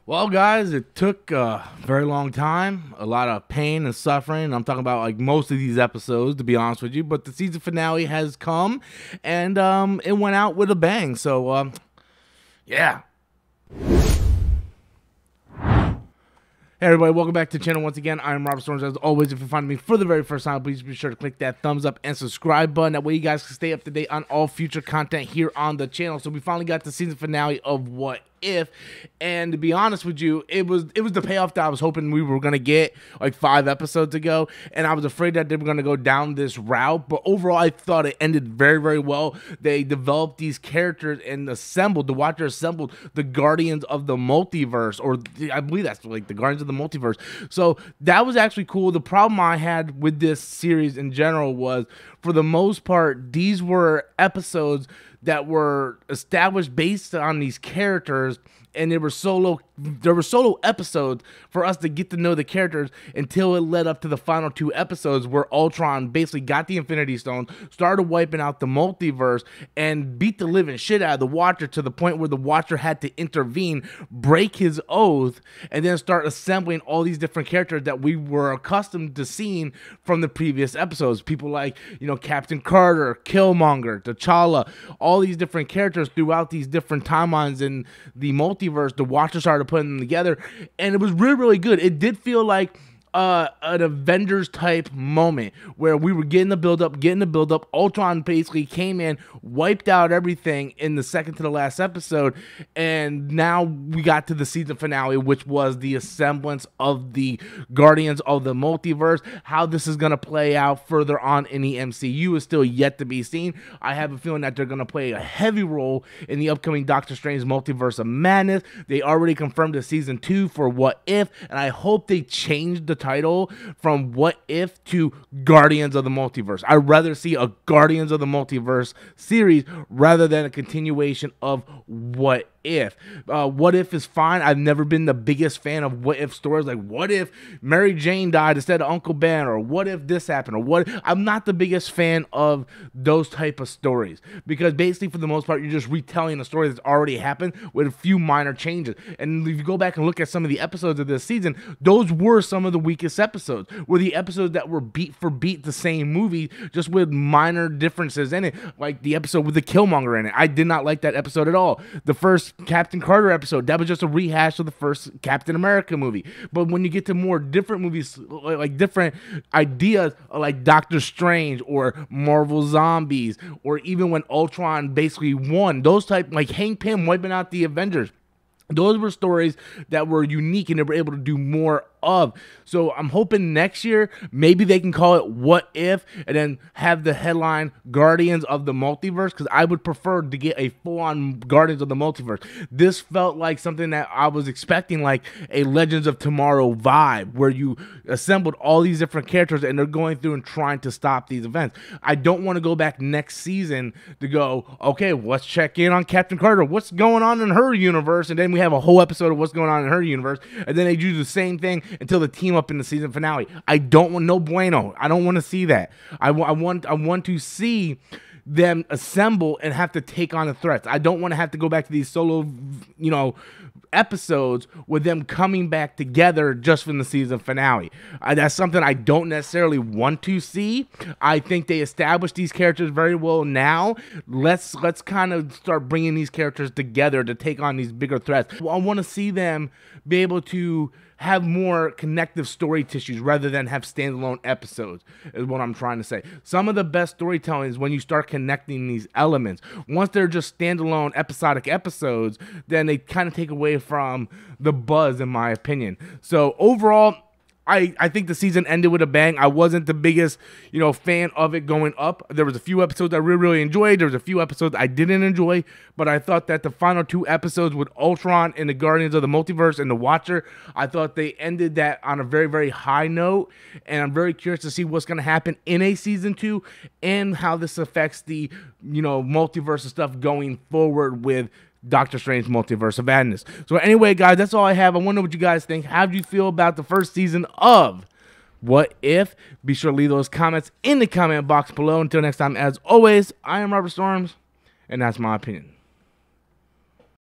Well, guys, it took a very long time, a lot of pain and suffering. I'm talking about like most of these episodes, to be honest with you. But the season finale has come, and it went out with a bang. So, yeah. Hey everybody, welcome back to the channel once again. I'm Robert Storms. As always, if you find me for the very first time, please be sure to click that thumbs up and subscribe button. That way you guys can stay up to date on all future content here on the channel. So we finally got the season finale of What If, and to be honest with you, it was the payoff that I was hoping we were gonna get like 5 episodes ago, and I was afraid that they were gonna go down this route. But overall, I thought it ended very, very well. They developed these characters and the Watcher assembled the Guardians of the Multiverse, or I believe that's like the Guardians of the Multiverse. So that was actually cool. The problem I had with this series in general was, for the most part, these were episodes that were established based on these characters, and there were solo episodes for us to get to know the characters until it led up to the final 2 episodes where Ultron basically got the Infinity Stone, started wiping out the multiverse, and beat the living shit out of the Watcher to the point where the Watcher had to intervene, break his oath, and then start assembling all these different characters that we were accustomed to seeing from the previous episodes. People like, Captain Carter, Killmonger, T'Challa, all these different characters throughout these different timelines in the multiverse. The Watcher started putting them together, and it was really, really good. It did feel like an Avengers type moment where we were getting the build up. Ultron basically came in, wiped out everything in the second to the last episode, and now we got to the season finale, which was the assemblance of the Guardians of the Multiverse. How this is going to play out further on in the MCU is still yet to be seen. I have a feeling that they're going to play a heavy role in the upcoming Doctor Strange Multiverse of Madness. They already confirmed a season 2 for What If, and I hope they change the title from What If to Guardians of the Multiverse. I'd rather see a Guardians of the Multiverse series rather than a continuation of What If. What If is fine. I've never been the biggest fan of What If stories. Like, what if Mary Jane died instead of Uncle Ben, or what if this happened, or what. I'm not the biggest fan of those type of stories, because basically for the most part you're just retelling a story that's already happened with a few minor changes. And if you go back and look at some of the episodes of this season, those were some of the weakest episodes, were the episodes that were beat for beat the same movie, just with minor differences in it, like the episode with the Killmonger in it. I did not like that episode at all. The first Captain Carter episode, that was just a rehash of the first Captain America movie. But when you get to more different movies, like different ideas, like Doctor Strange or Marvel Zombies, or even when Ultron basically won, those type, like Hank Pym wiping out the Avengers, those were stories that were unique and they were able to do more of. So I'm hoping next year maybe they can call it What If and then have the headline Guardians of the Multiverse, because I would prefer to get a full-on Guardians of the Multiverse. This felt like something that I was expecting, like a Legends of Tomorrow vibe, where you assembled all these different characters and they're going through and trying to stop these events. I don't want to go back next season to go, okay, let's check in on Captain Carter, what's going on in her universe, and then we have a whole episode of what's going on in her universe, and then they do the same thing until the team up in the season finale. I don't want, no bueno. I don't want to see that. I want to see them assemble and have to take on the threats. I don't want to have to go back to these solo, episodes with them coming back together just from the season finale. That's something I don't necessarily want to see. I think they established these characters very well now. Let's kind of start bringing these characters together to take on these bigger threats. I want to see them be able to have more connective story tissues rather than have standalone episodes, is what I'm trying to say. Some of the best storytelling is when you start connecting these elements. Once they're just standalone episodic episodes, then they kind of take away from the buzz, in my opinion. So overall, I think the season ended with a bang. I wasn't the biggest, fan of it going up. There was a few episodes I really, really enjoyed. There was a few episodes I didn't enjoy, but I thought that the final 2 episodes with Ultron and the Guardians of the Multiverse and the Watcher, I thought they ended that on a very, very high note, and I'm very curious to see what's going to happen in a season 2 and how this affects the, multiverse of stuff going forward with Doctor Strange Multiverse of Madness. So anyway, guys, that's all I have. I wonder what you guys think. How do you feel about the first season of What If? Be sure to leave those comments in the comment box below. Until next time, as always, I am Robert Storms, and that's my opinion.